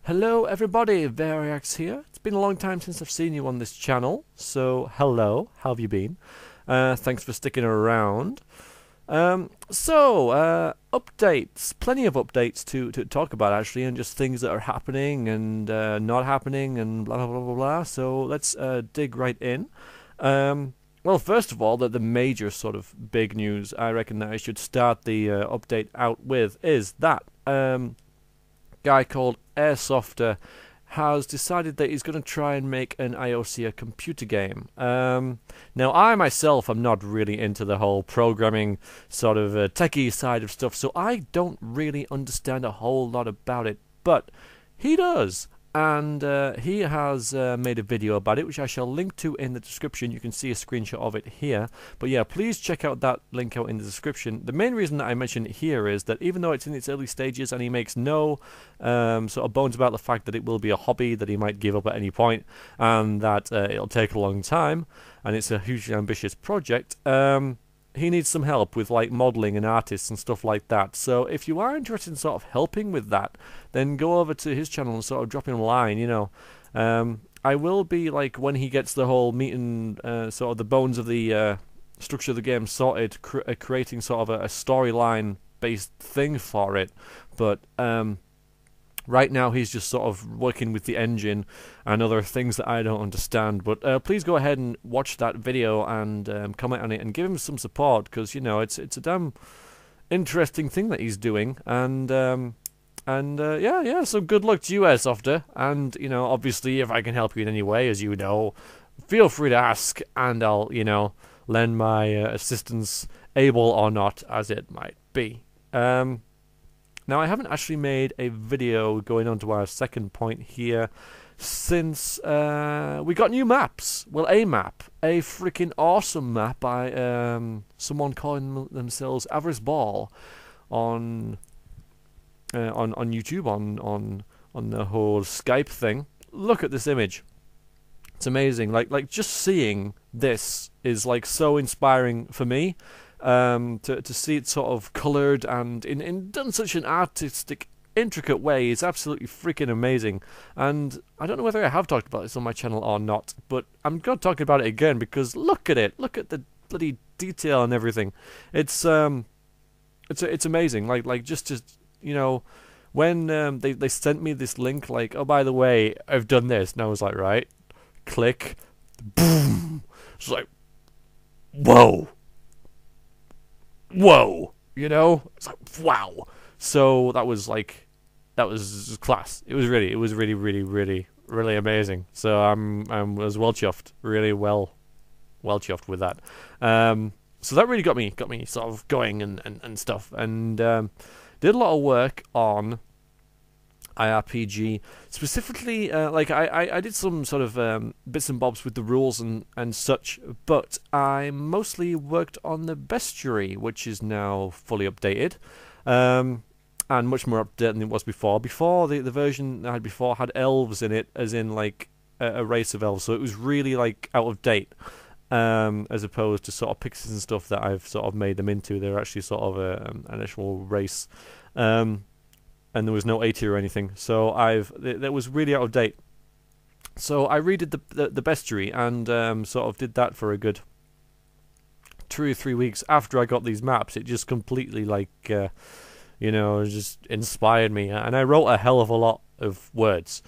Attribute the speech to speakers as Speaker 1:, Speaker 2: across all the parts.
Speaker 1: Hello everybody, Variax here. It's been a long time since I've seen you on this channel, so hello, how have you been? Thanks for sticking around. Updates, plenty of updates to talk about actually, and just things that are happening and not happening and blah blah blah blah blah. So let's dig right in. Well, first of all, the major sort of big news I reckon that I should start the update out with is that guy called Airsofter has decided that he's going to try and make an IOCA computer game. Now, I myself am not really into the whole programming sort of techie side of stuff, so I don't really understand a whole lot about it, but he does. And he has made a video about it, which I shall link to in the description. You can see a screenshot of it here. But yeah, please check out that link out in the description. The main reason that I mention it here is that even though it's in its early stages and he makes no sort of bones about the fact that it will be a hobby that he might give up at any point and that it'll take a long time and it's a hugely ambitious project, he needs some help with like modeling and artists and stuff like that. So if you are interested in sort of helping with that, then go over to his channel and sort of drop him a line, you know. I will be, like, when he gets the whole meat and sort of the bones of the structure of the game sorted, creating sort of a storyline based thing for it. But right now he's just sort of working with the engine and other things that I don't understand. But please go ahead and watch that video and comment on it and give him some support, because, you know, it's a damn interesting thing that he's doing. And yeah, so good luck to you, Airsofter. And, you know, obviously if I can help you in any way, as you know, feel free to ask and I'll, you know, lend my assistance, able or not, as it might be. Now, I haven't actually made a video going on to our second point here since we got new maps. Well, a map, a freaking awesome map by someone calling themselves Avarice Ball on YouTube, on the whole Skype thing. Look at this image. It's amazing. Like just seeing this is like so inspiring for me. To see it sort of coloured and in done such an artistic, intricate way is absolutely freaking amazing. And I don't know whether I have talked about this on my channel or not, but I'm going to talk about it again because look at it. Look at the bloody detail and everything. It's amazing. Like just you know, when they sent me this link, like, oh, by the way, I've done this, and I was like, right, click, boom. It's like, whoa. Whoa, you know, it's like wow. So that was class. It was really amazing. So I was well chuffed, really well chuffed with that. So that really got me sort of going and stuff, and did a lot of work on IRPG, specifically like I did some sort of bits and bobs with the rules and such, but I mostly worked on the bestiary, which is now fully updated, and much more updated than it was before. Before, the version I had before had elves in it, as in like a race of elves, so it was really like out of date, as opposed to sort of pixies and stuff that I've sort of made them into. They're actually sort of an actual race. And there was no A tier or anything, so that was really out of date. So I redid the bestiary and sort of did that for a good 2 or 3 weeks after I got these maps. It just completely, like, you know, just inspired me, and I wrote a hell of a lot of words.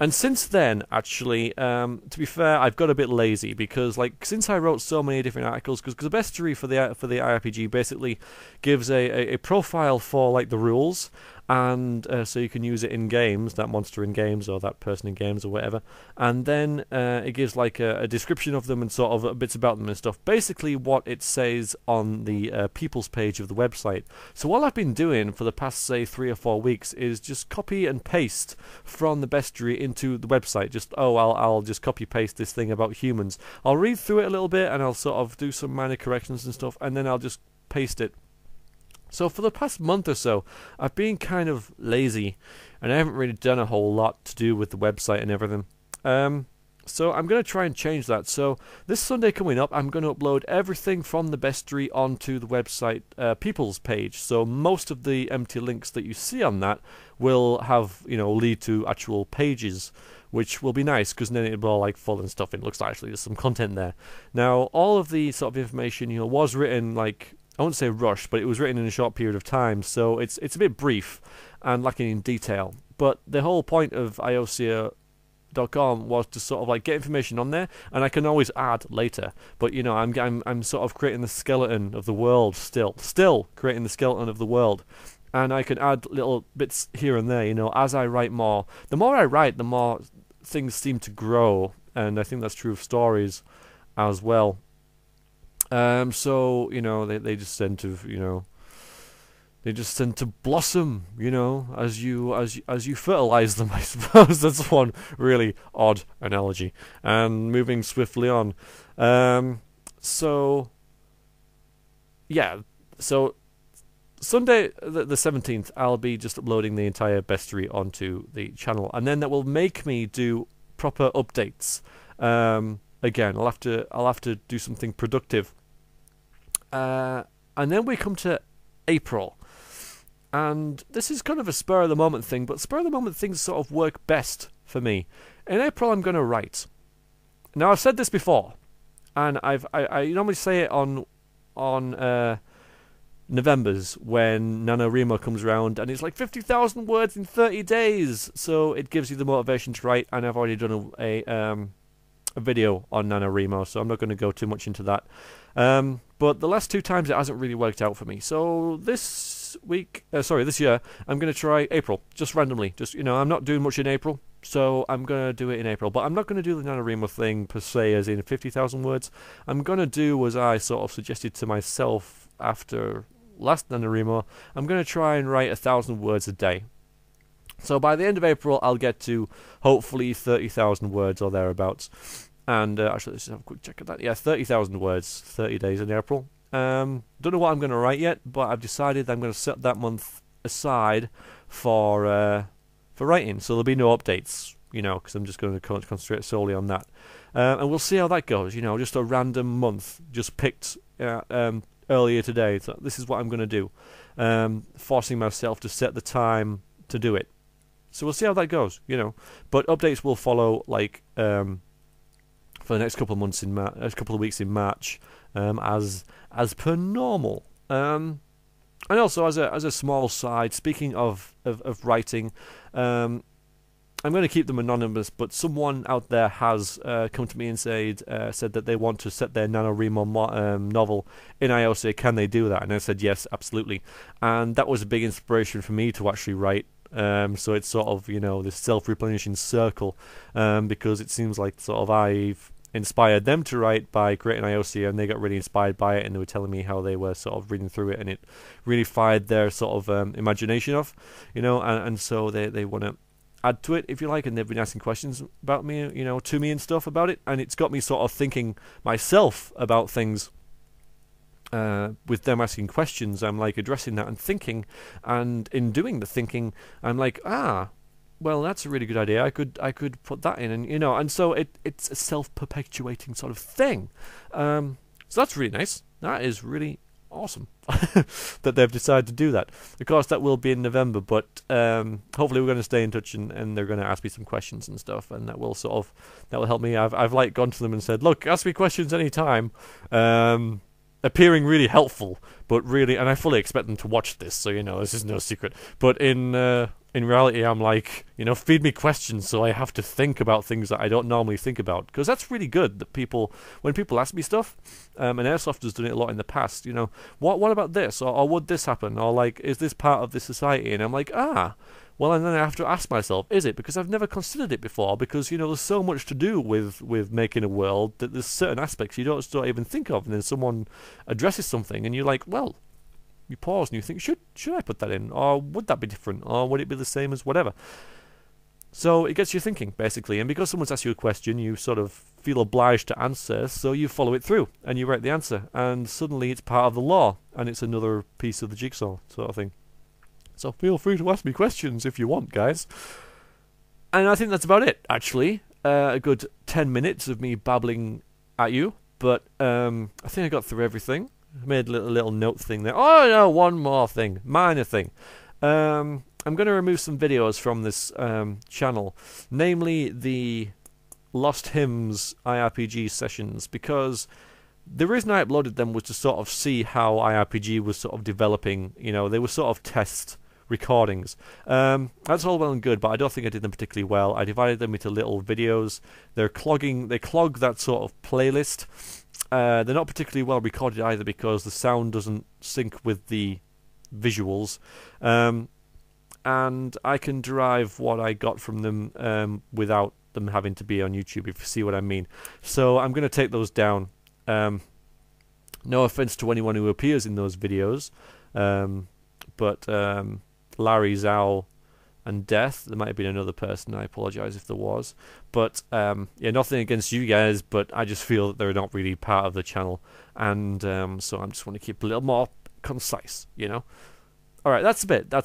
Speaker 1: And since then, actually, to be fair, I've got a bit lazy because, like, since I wrote so many different articles, because the bestiary for the IRPG basically gives a profile for, like, the rules, and so you can use it in games, that monster in games or that person in games or whatever, and then it gives like a description of them and sort of bits about them and stuff. Basically, what it says on the people's page of the website. So all I've been doing for the past, say, 3 or 4 weeks is just copy and paste from the bestiary into the website. Just, oh, I'll just copy paste this thing about humans. I'll read through it a little bit and I'll sort of do some minor corrections and stuff, and then I'll just paste it. So for the past month or so, I've been kind of lazy, and I haven't really done a whole lot to do with the website and everything. So I'm going to try and change that. So this Sunday coming up, I'm going to upload everything from the bestiary onto the website People's page. So most of the empty links that you see on that will have, lead to actual pages, which will be nice because then it'll be all like full and stuff. It looks like actually there's some content there. Now, all of the sort of information, was written like, I won't say rushed, but it was written in a short period of time. So it's a bit brief and lacking in detail. But the whole point of IOCA.com was to sort of like get information on there, and I can always add later. But I'm sort of creating the skeleton of the world still creating the skeleton of the world, and I can add little bits here and there. As I write more, the more I write, the more things seem to grow, and I think that's true of stories as well. So they just tend to they just tend to blossom, as you fertilize them, I suppose. That's one really odd analogy. And moving swiftly on. So Sunday the 17th, I'll be just uploading the entire bestiary onto the channel, and then that will make me do proper updates. Again, I'll have to do something productive. And then we come to April. And this is kind of a spur of the moment thing, but spur of the moment things sort of work best for me. In April, I'm going to write. Now, I've said this before, and I normally say it on November's when NaNoWriMo comes around, and it's like 50,000 words in 30 days. So it gives you the motivation to write, and I've already done a video on NaNoWriMo, so I'm not going to go too much into that. But the last two times it hasn't really worked out for me. So this year, I'm going to try April, just randomly. I'm not doing much in April, so I'm going to do it in April. But I'm not going to do the NaNoWriMo thing per se, as in 50,000 words. I'm going to do as I sort of suggested to myself after last NaNoWriMo. I'm going to try and write 1,000 words a day. So by the end of April, I'll get to hopefully 30,000 words or thereabouts. And actually, let's just have a quick check of that. Yeah, 30,000 words, 30 days in April. Don't know what I'm going to write yet, but I've decided I'm going to set that month aside for writing. So there'll be no updates, because I'm just going to concentrate solely on that. And we'll see how that goes. Just a random month, just picked earlier today. So this is what I'm going to do, forcing myself to set the time to do it. So we'll see how that goes, But updates will follow, like, for the next couple of months next couple of weeks in March, as per normal. And also as a small side, speaking of writing, I'm going to keep them anonymous, but someone out there has come to me and said that they want to set their NaNoWriMo novel in IOCA. Can they do that? And I said yes, absolutely. And that was a big inspiration for me to actually write. So it's sort of, this self-replenishing circle, because it seems like sort of I've inspired them to write by creating IOCA, and they got really inspired by it, and they were telling me how they were sort of reading through it, and it really fired their sort of imagination off, and so they want to add to it, if you like, and they've been asking questions about me, to me and stuff about it, and it's got me sort of thinking myself about things. With them asking questions, I'm like addressing that and thinking, and in doing the thinking, I'm like, well, that's a really good idea. I could put that in, and and so it's a self-perpetuating sort of thing. So that's really nice. That is really awesome that they've decided to do that. Of course, that will be in November, but hopefully we're going to stay in touch, and they're going to ask me some questions and stuff, and that will help me. I've like gone to them and said, look, ask me questions anytime. Appearing really helpful, but really, and I fully expect them to watch this, so this is no secret. But in reality, I'm like, feed me questions, so I have to think about things that I don't normally think about, because that's really good. That when people ask me stuff, and Airsoft has done it a lot in the past. What about this, or would this happen, or like, is this part of this society? And I'm like, well, and then I have to ask myself, is it? Because I've never considered it before, because, there's so much to do with making a world that there's certain aspects you don't even think of, and then someone addresses something, and you're like, well, you pause and you think, should I put that in? Or would that be different? Or would it be the same as whatever? So it gets you thinking, basically, and because someone's asked you a question, you sort of feel obliged to answer, so you follow it through, and you write the answer, and suddenly it's part of the law, and it's another piece of the jigsaw, sort of thing. So feel free to ask me questions if you want, guys. And I think that's about it, actually. A good 10 minutes of me babbling at you, but I think I got through everything. I made a little note thing there. Oh no, one more thing, minor thing. I'm going to remove some videos from this channel, namely the Lost Hymns IRPG sessions, because the reason I uploaded them was to sort of see how IRPG was sort of developing. You know, they were sort of test recordings. That's all well and good, but I don't think I did them particularly well. I divided them into little videos. They clog that sort of playlist. They're not particularly well recorded either because the sound doesn't sync with the visuals. And I can derive what I got from them without them having to be on YouTube, if you see what I mean. So I'm going to take those down. No offense to anyone who appears in those videos, but Larry, Zhao, and Death. There might have been another person. I apologize if there was. But yeah, nothing against you guys, but I just feel that they're not really part of the channel, and so I just want to keep a little more concise, you know. All right, that's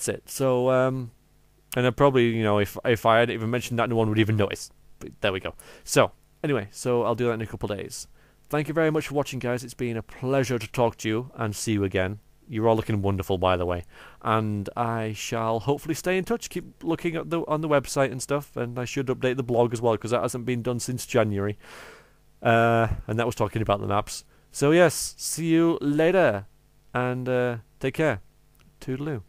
Speaker 1: it. So and I probably, you know, if I hadn't even mentioned that, no one would even notice. But there we go. So anyway, so I'll do that in a couple of days. Thank you very much for watching, guys. It's been a pleasure to talk to you and see you again. You're all looking wonderful, by the way. And I shall hopefully stay in touch. Keep looking at on the website and stuff. And I should update the blog as well, because that hasn't been done since January. And that was talking about the maps. So yes, see you later. And take care. Toodaloo.